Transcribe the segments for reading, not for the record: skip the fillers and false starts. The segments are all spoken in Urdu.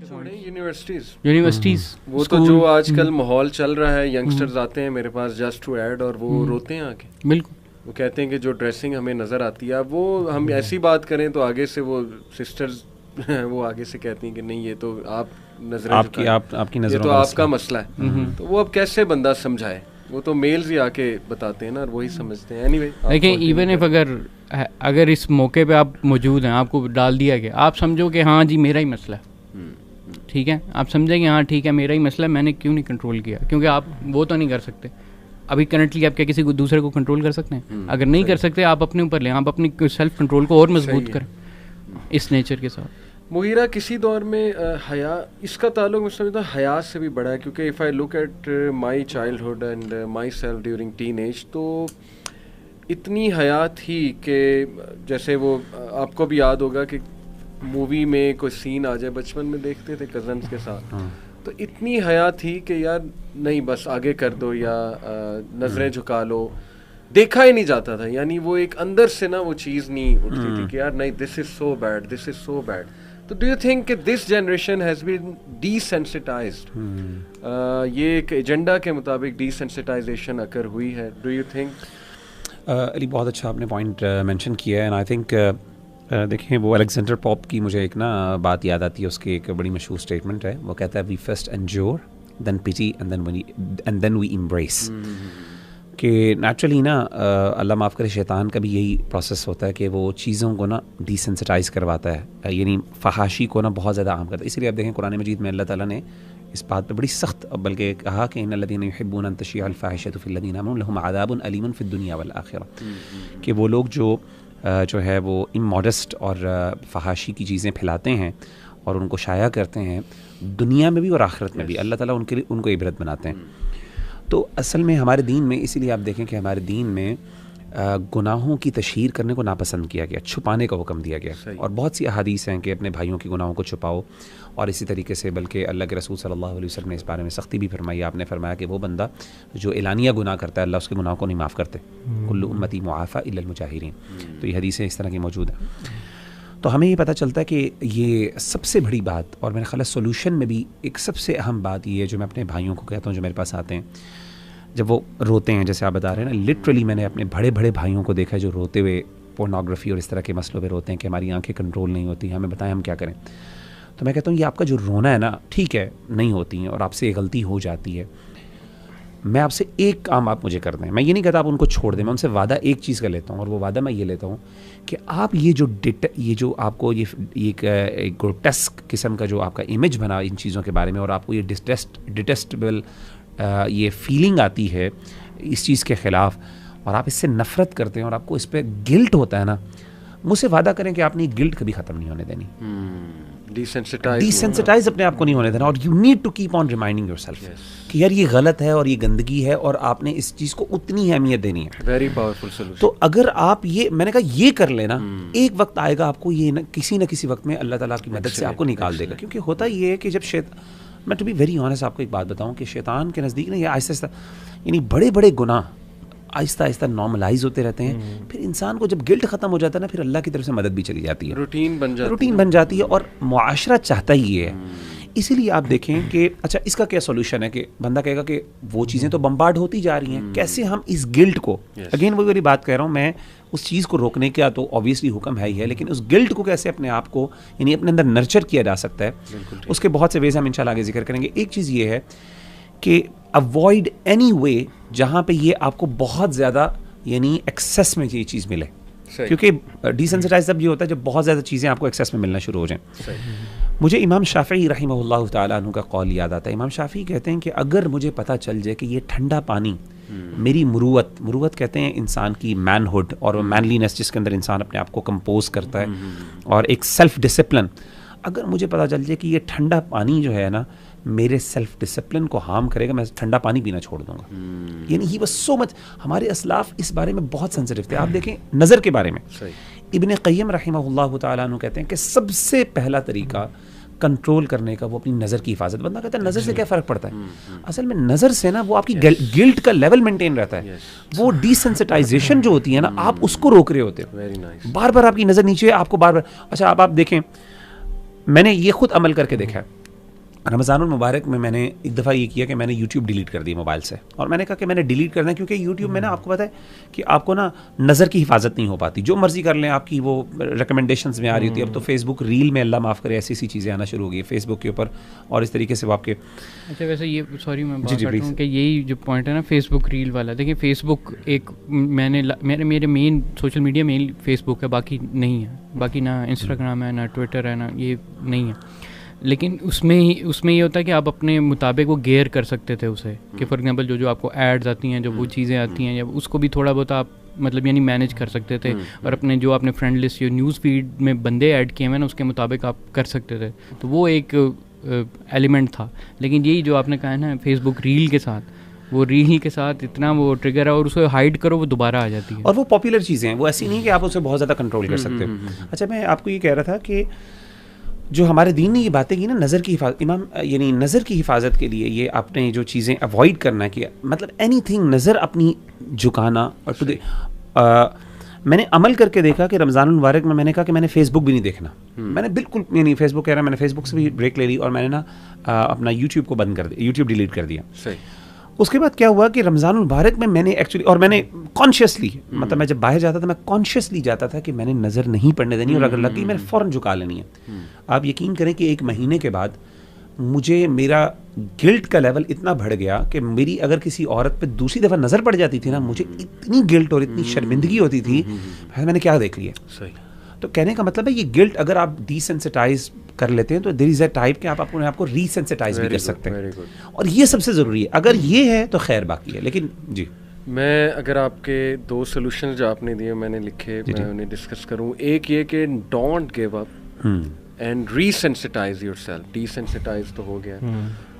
یونیورسٹیز وہ تو جو آج کل ماحول چل رہا ہے، ینگسٹرز آتے ہیں میرے پاس جسٹ ٹو ایڈ اور وہ روتے ہیں آ کے. بالکل وہ کہتے ہیں کہ جو ڈریسنگ ہمیں نظر آتی ہے، وہ ہم ایسی بات کریں تو آگے سے وہ سسٹرز وہ آگے سے کہتی ہیں کہ نہیں یہ تو آپ نظریں آپ کی نظروں تو آپ کا مسئلہ ہے. تو وہ اب کیسے بندہ سمجھائے؟ وہ تو میلز ہی آ کے بتاتے ہیں نا اور وہی سمجھتے ہیں. اینی وے دیکھیں ایون اف اگر اس موقع پہ آپ موجود ہیں، آپ کو ڈال دیا گیا، آپ سمجھو کہ ہاں جی میرا ہی مسئلہ ہے، ٹھیک ہے، آپ سمجھیں کہ ہاں ٹھیک ہے میرا ہی مسئلہ ہے، میں نے کیوں نہیں کنٹرول کیا؟ کیونکہ آپ وہ تو نہیں کر سکتے ابھی کرنٹلی. آپ کیا کسی کو دوسرے کو کنٹرول کر سکتے ہیں؟ اگر نہیں کر سکتے آپ اپنے اوپر لیں، آپ اپنی سیلف کنٹرول کو اور مضبوط کریں اس نیچر کے ساتھ. مغیرہ کسی دور میں حیا، اس کا تعلق میں سمجھتا ہوں حیا سے بھی بڑا ہے، کیونکہ if I look at my childhood and myself during teenage, تو اتنی حیا تھی کہ جیسے وہ آپ کو بھی یاد ہوگا کہ مووی میں کوئی سین آ جائے، بچپن میں دیکھتے تھے کزنس کے ساتھ، تو اتنی حیا تھی کہ یار نہیں بس آگے کر دو یا نظریں جھکا لو، دیکھا ہی نہیں جاتا تھا. یعنی وہ ایک اندر سے نا وہ چیز نہیں اٹھتی تھی کہ یار نہیں دس از سو بیڈ، دس از سو بیڈ. تو ڈو یو تھنک کہ this generation has been D sensitised? یہ ایک ایجنڈا کے مطابق ڈی سینسٹائزیشن اکر ہوئی ہے. Do you think? علی بہت اچھا آپ نے پوائنٹ مینشن کیا ہے. اینڈ آئی تھنک دیکھیں وہ الیگزینڈر پوپ کی مجھے ایک نا بات یاد آتی ہے، اس کی ایک بڑی مشہور اسٹیٹمنٹ ہے. وہ کہتا ہے وی فرسٹ انجور دین پیٹی اینڈ دین وی امبریس. کہ نیچرلی نا اللہ معاف کرے شیطان کا بھی یہی پروسیس ہوتا ہے کہ وہ چیزوں کو نا ڈی سینسٹائز کرواتا ہے، یعنی فحاشی کو نا بہت زیادہ عام کرتا ہے. اس لیے آپ دیکھیں قرآن مجید میں اللہ تعالیٰ نے اس بات پہ بڑی سخت بلکہ کہا کہ ان الذین یحبون ان تشیع الفاحشۃ فی الذین آمنوا لہم عذاب علیم فی الدنیا والآخرہ. کہ وہ لوگ جو ہے وہ اموڈسٹ اور فحاشی کی چیزیں پھیلاتے ہیں اور ان کو شائع کرتے ہیں دنیا میں بھی اور آخرت میں بھی، اللہ تعالیٰ ان کو عبرت بناتے ہیں. تو اصل میں ہمارے دین میں اسی لیے آپ دیکھیں کہ ہمارے دین میں گناہوں کی تشہیر کرنے کو ناپسند کیا گیا، چھپانے کا حکم دیا گیا. اور بہت سی احادیث ہیں کہ اپنے بھائیوں کے گناہوں کو چھپاؤ. اور اسی طریقے سے بلکہ اللہ کے رسول صلی اللہ علیہ وسلم نے اس بارے میں سختی بھی فرمائی. آپ نے فرمایا کہ وہ بندہ جو اعلانیہ گناہ کرتا ہے اللہ اس کے گناہوں کو نہیں معاف کرتے. کل امتی معافی الا المجاہرین. تو یہ حدیثیں اس طرح کی موجود ہیں. تو ہمیں یہ پتہ چلتا ہے کہ یہ سب سے بڑی بات، اور میرے خیال ہے سولوشن میں بھی ایک سب سے اہم بات یہ ہے جو میں اپنے بھائیوں کو کہتا ہوں جو میرے پاس آتے ہیں جب وہ روتے ہیں، جیسے آپ بتا رہے ہیں نا، لٹرلی میں نے اپنے بڑے بڑے بھائیوں کو دیکھا ہے جو روتے ہوئے پورنوگرافی اور اس طرح کے مسئلوں پہ روتے ہیں کہ ہماری آنکھیں کنٹرول نہیں ہوتی، ہمیں بتائیں ہم کیا کریں. تو میں کہتا ہوں یہ آپ کا جو رونا ہے نا، ٹھیک ہے نہیں ہوتی ہیں اور آپ سے غلطی ہو جاتی ہے، میں آپ سے ایک کام آپ مجھے کر دیں. میں یہ نہیں کہتا آپ ان کو چھوڑ دیں، میں ان سے وعدہ ایک چیز کا لیتا ہوں، اور وہ وعدہ میں یہ لیتا ہوں کہ آپ یہ جو آپ کو یہ ایک گروٹیسک قسم کا جو آپ کا امیج بنا ان چیزوں کے بارے میں، اور آپ کو یہ ڈیٹیسٹیبل یہ فیلنگ آتی ہے اس چیز کے خلاف، اور آپ اس سے نفرت کرتے ہیں اور آپ کو اس پہ گلٹ ہوتا ہے نا، مجھ سے وعدہ کریں کہ آپ نے گلٹ کبھی ختم نہیں ہونے دینی. ڈی سینسٹائز اپنے آپ کو نہیں ہونے دینا. اور you need to keep on reminding yourself کہ یار یہ غلط ہے اور یہ گندگی ہے اور آپ نے اس چیز کو اتنی اہمیت دینی ہے. Very powerful solution. تو اگر آپ یہ میں نے کہا یہ کر لینا، ایک وقت آئے گا آپ کو یہ کسی نہ کسی وقت میں اللہ تعالیٰ کی مدد سے آپ کو نکال دے گا. کیونکہ ہوتا یہ ہے کہ جب میں ٹو بی ویری آنیسٹ آپ کو ایک بات بتاؤں کہ شیطان کے نزدیک نا یہ آہستہ آہستہ یعنی بڑے بڑے گناہ آہستہ آہستہ نارملائز ہوتے رہتے ہیں. پھر انسان کو جب گلٹ ختم ہو جاتا ہے نا، پھر اللہ کی طرف سے مدد بھی چلی جاتی ہے، روٹین بن جاتی ہے، اور معاشرہ چاہتا ہی یہ ہے. اسی لیے آپ دیکھیں کہ اچھا اس کا کیا سولوشن ہے کہ بندہ کہے گا کہ وہ چیزیں تو بمبارڈ ہوتی جا رہی ہیں، کیسے ہم اس گلٹ کو، اگین وہی والی بات کہہ رہا ہوں میں، اس چیز کو روکنے کا تو اوبیسلی حکم ہے ہی ہے، لیکن اس گلٹ کو کیسے اپنے آپ کو یعنی اپنے اندر نرچر کیا جا سکتا ہے، اس کے بہت سے ویز ہم انشاءاللہ آگے ذکر کریں گے. ایک چیز یہ ہے کہ اوائڈ اینی وے جہاں پہ یہ آپ کو بہت زیادہ یعنی ایکسیس میں یہ چیز ملے، کیونکہ ڈیسینسٹائز تب یہ ہوتا ہے جب بہت زیادہ چیزیں آپ کو ایکسیس میں ملنا شروع ہو جائیں. مجھے امام شافعی رحمہ اللہ تعالیٰ عنہ کا قول یاد آتا ہے. امام شافعی کہتے ہیں کہ اگر مجھے پتہ چل جائے کہ یہ ٹھنڈا پانی میری مروت کہتے ہیں انسان کی مین ہوڈ اور مینلینس جس کے اندر انسان اپنے آپ کو کمپوز کرتا ہے اور ایک سیلف ڈسپلن، اگر مجھے پتہ چل جائے کہ یہ ٹھنڈا پانی جو ہے نا میرے سیلف ڈسپلن کو ہارم کرے گا، میں ٹھنڈا پانی پینا چھوڑ دوں گا. یعنی ہی واز سو مچ، ہمارے اسلاف اس بارے میں بہت سینسٹیو تھے. آپ دیکھیں نظر کے بارے میں ابن قیم رحمہ اللہ تعالیٰ عنہ کہتے ہیں کہ سب سے پہلا طریقہ کنٹرول کرنے کا وہ اپنی نظر کی حفاظت. بندہ کہتا ہے نظر سے کیا فرق پڑتا ہے، اصل میں نظر سے نا وہ آپ کی گلٹ کا لیول مینٹین رہتا ہے. وہ ڈی سینسٹائزیشن جو ہوتی ہے نا آپ اس کو روک رہے ہوتے ہو، بار بار آپ کی نظر نیچے، آپ کو بار بار. اچھا آپ دیکھیں میں نے یہ خود عمل کر کے دیکھا ہے رمضان المبارک میں نے ایک دفعہ یہ کیا کہ میں نے یوٹیوب ڈیلیٹ کر دی موبائل سے, اور میں نے کہا کہ میں نے ڈیلیٹ کرنا ہے کیونکہ یوٹیوب میں نا آپ کو پتہ ہے کہ آپ کو نا نظر کی حفاظت نہیں ہو پاتی, جو مرضی کر لیں آپ کی وہ ریکمنڈیشنز میں آ رہی ہوتی ہے. اب تو فیس بک ریل میں اللہ معاف کرے ایسی ایسی چیزیں آنا شروع ہو گئی فیس بک کے اوپر, اور اس طریقے سے وہ آپ کے اچھا ویسے یہ سوری میں بات کرتا ہوں کہ یہی جو پوائنٹ ہے نا فیس بک ریل والا, دیکھیں فیس بک ایک میں نے میرے مین سوشل میڈیا مین فیس بک ہے, باقی نہیں ہے, باقی نہ انسٹاگرام ہے نہ ٹویٹر ہے نہ یہ نہیں ہے. لیکن اس میں یہ ہوتا ہے کہ آپ اپنے مطابق وہ گیئر کر سکتے تھے اسے, کہ فار ایگزامپل جو آپ کو ایڈز آتی ہیں, جو وہ چیزیں آتی ہیں, یا اس کو بھی تھوڑا بہت آپ مطلب یعنی مینیج کر سکتے تھے, اور اپنے جو آپ نے فرینڈ لسٹ یا نیوز فیڈ میں بندے ایڈ کیے ہوئے نا اس کے مطابق آپ کر سکتے تھے, تو وہ ایک ایلیمنٹ تھا. لیکن یہی جو آپ نے کہا ہے نا فیس بک ریل کے ساتھ, وہ ریل کے ساتھ اتنا وہ ٹریگر ہے, اور اسے ہائڈ کرو وہ دوبارہ آ جاتی ہے. اور وہ پاپولر چیزیں ہیں, وہ ایسی نہیں کہ آپ اسے بہت زیادہ کنٹرول کر سکتے. اچھا میں آپ کو یہ کہہ رہا تھا کہ جو ہمارے دین نے یہ باتیں کی نا نظر کی حفاظت, امام یعنی نظر کی حفاظت کے لیے یہ آپ نے جو چیزیں اوائڈ کرنا ہے, کہ مطلب اینی تھنگ نظر اپنی جھکانا. اور میں نے عمل کر کے دیکھا کہ رمضان المبارک میں نے کہا کہ میں نے فیس بک بھی نہیں دیکھنا, میں نے بالکل یعنی فیس بک کہہ رہا, میں نے فیس بک سے بھی بریک لے لی, اور میں نے نا اپنا یوٹیوب کو بند کر دیا, یوٹیوب ڈیلیٹ کر دیا. اس کے بعد کیا ہوا کہ رمضان المبارک میں نے ایکچولی, اور میں نے کانشیسلی مطلب میں جب باہر جاتا تھا میں کانشیسلی جاتا تھا کہ میں نے نظر نہیں پڑنے دینی, اور اگر لگ گئی میں نے فوراً جھکا لینی ہے. آپ یقین کریں کہ 1 مہینے کے بعد مجھے میرا گلٹ کا لیول اتنا بڑھ گیا کہ میری اگر کسی عورت پہ دوسری دفعہ نظر پڑ جاتی تھی نا, مجھے اتنی گلٹ اور اتنی شرمندگی ہوتی تھی, میں نے کیا دیکھ لیا. تو کہنے کا مطلب ہے یہ گلٹ اگر آپ ڈی سینسٹائز کر لیتے ہیں تو دیر از اے ٹائپ کہ آپ اپنے آپ کو ری سینسٹائز بھی کر سکتے ہیں, اور یہ سب سے ضروری ہے. اگر یہ ہے تو خیر باقی ہے. لیکن جی میں اگر آپ کے 2 سولوشن جو آپ نے دیے میں نے لکھے, میں انہیں ڈسکس کروں. ایک یہ کہ don't give up and resensitize yourself. Desensitize تو ہو گیا,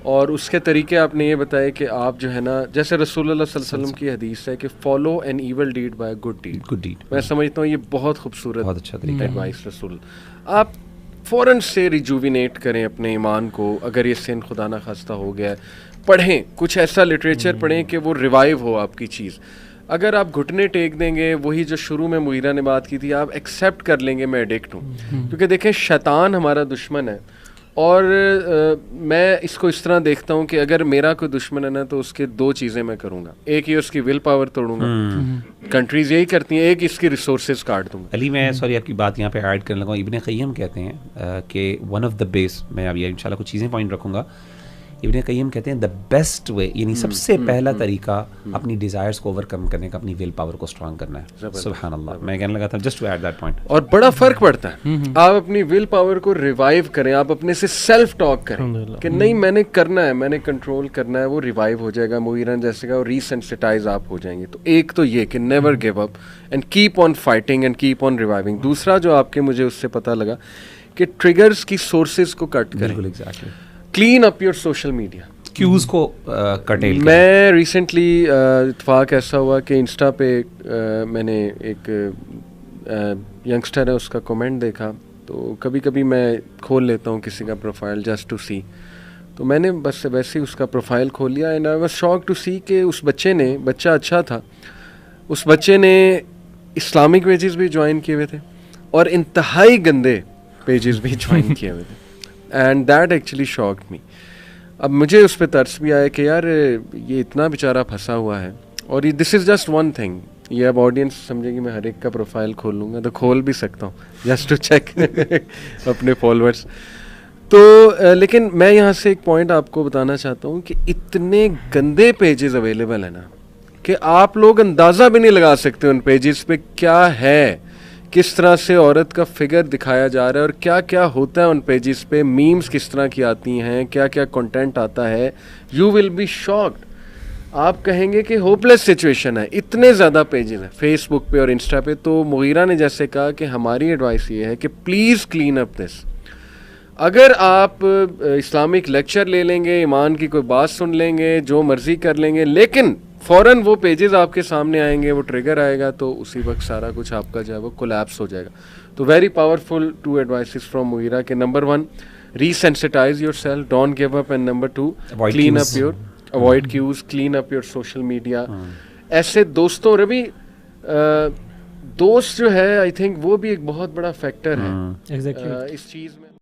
اور اس کے طریقے آپ نے یہ بتائے کہ آپ جو ہے نا, جیسے رسول اللہ صلی اللہ علیہ وسلم کی حدیث ہے کہ follow an evil deed by good deed. میں سمجھتا ہوں یہ بہت خوبصورت بہت اچھا طریقہ ایڈوائس رسول. آپ فوراً سے ریجوینیٹ کریں اپنے ایمان کو. اگر یہ سن خدا نخواستہ ہو گیا ہے, پڑھیں کچھ ایسا لٹریچر پڑھیں کہ وہ ریوائیو ہو آپ کی چیز. اگر آپ گھٹنے ٹیک دیں گے, وہی جو شروع میں مغیرہ نے بات کی تھی, آپ ایکسیپٹ کر لیں گے میں ایڈکٹ ہوں, کیونکہ دیکھیں شیطان ہمارا دشمن ہے, اور میں اس کو اس طرح دیکھتا ہوں کہ اگر میرا کوئی دشمن ہے نا تو اس کے 2 چیزیں میں کروں گا. ایک یہ اس کی ول پاور توڑوں گا, کنٹریز یہی کرتی ہیں, ایک اس کی ریسورسز کاٹ دوں گا. علی میں سوری آپ کی بات یہاں پہ ایڈ کرنے لگا. ابن قیم کہتے ہیں کہ ون آف دا بیس, میں اب یہ انشاءاللہ کچھ چیزیں پوائنٹ رکھوں گا. ابن قیم کہتے ہیں دا بیسٹ وے, یعنی سب سے پہلا طریقہ اپنی ڈیزائرز کو اوور کم کرنے کا اپنی ول پاور کو اسٹرانگ کرنا ہے. سبحان اللہ, میں کہنے لگا تھا just to add that point. اور بڑا فرق پڑتا ہے, آپ اپنی ول پاور کو ریوائیو کریں, آپ اپنے سے سیلف ٹاک کریں کہ نہیں میں نے کرنا ہے, میں نے کنٹرول کرنا ہے, وہ ریوائیو ہو جائے گا مغیرہ جیسے کا, اور ری سینسٹائز آپ ہو جائیں گے. تو ایک تو یہ کہ never give up and keep on fighting and keep on reviving. دوسرا جو آپ کے مجھے اس سے پتہ لگا کہ ٹریگرز کی سورسز کو کٹ کریں. Clean up your social media, cues کو کٹیل. میں ریسنٹلی اتفاق ایسا ہوا کہ انسٹا پہ میں نے ایک ینگسٹر ہے اس کا کمنٹ دیکھا, تو کبھی کبھی میں کھول لیتا ہوں کسی کا پروفائل جسٹ ٹو سی. تو میں نے بس ویسے ہی اس کا پروفائل کھول لیا, and I was shock to see کہ اس بچہ اچھا تھا, اس بچے نے اسلامک پیجز بھی جوائن کیے ہوئے تھے اور انتہائی گندے پیجز بھی جوائن کیے ہوئے تھے, اینڈ دیٹ ایکچولی شاکڈ می. اب مجھے اس پہ ترس بھی آیا کہ یار یہ اتنا بیچارہ پھنسا ہوا ہے, اور یہ دس از جسٹ ون تھنگ. یہ اب آڈینس سمجھے گی میں ہر ایک کا پروفائل کھول لوں گا, تو کھول بھی سکتا ہوں جسٹ ٹو چیک اپنے فالوورس. تو لیکن میں یہاں سے ایک پوائنٹ آپ کو بتانا چاہتا ہوں کہ اتنے گندے پیجز اویلیبل ہیں نا کہ آپ لوگ اندازہ بھی نہیں لگا سکتے ان پیجز پہ کیا ہے, کس طرح سے عورت کا فگر دکھایا جا رہا ہے, اور کیا کیا ہوتا ہے ان پیجز پہ, میمز کس طرح کی آتی ہیں, کیا کیا کنٹینٹ آتا ہے. You will be shocked. آپ کہیں گے کہ ہوپ لیس سچویشن ہے, اتنے زیادہ پیجز ہیں فیس بک پہ اور انسٹا پہ. تو مغیرہ نے جیسے کہا کہ ہماری ایڈوائس یہ ہے کہ پلیز کلین اپ دس. اگر آپ اسلامک لیکچر لے لیں گے, ایمان کی کوئی بات سن لیں گے, جو مرضی کر لیں گے, لیکن فوراً وہ پیجز آپ کے سامنے آئیں گے, وہ ٹریگر آئے گا, تو اسی وقت سارا کچھ آپ کا جو ہے وہ کولیپس ہو جائے گا. تو very powerful 2 advices from Mughira کے. Number 1 resensitize yourself, don't give up, and number 2 clean up your avoid cues, clean up your social media. ایسے دوستوں ربی دوست جو ہے آئی تھنک وہ بھی ایک بہت بڑا فیکٹر ہے اس چیز میں.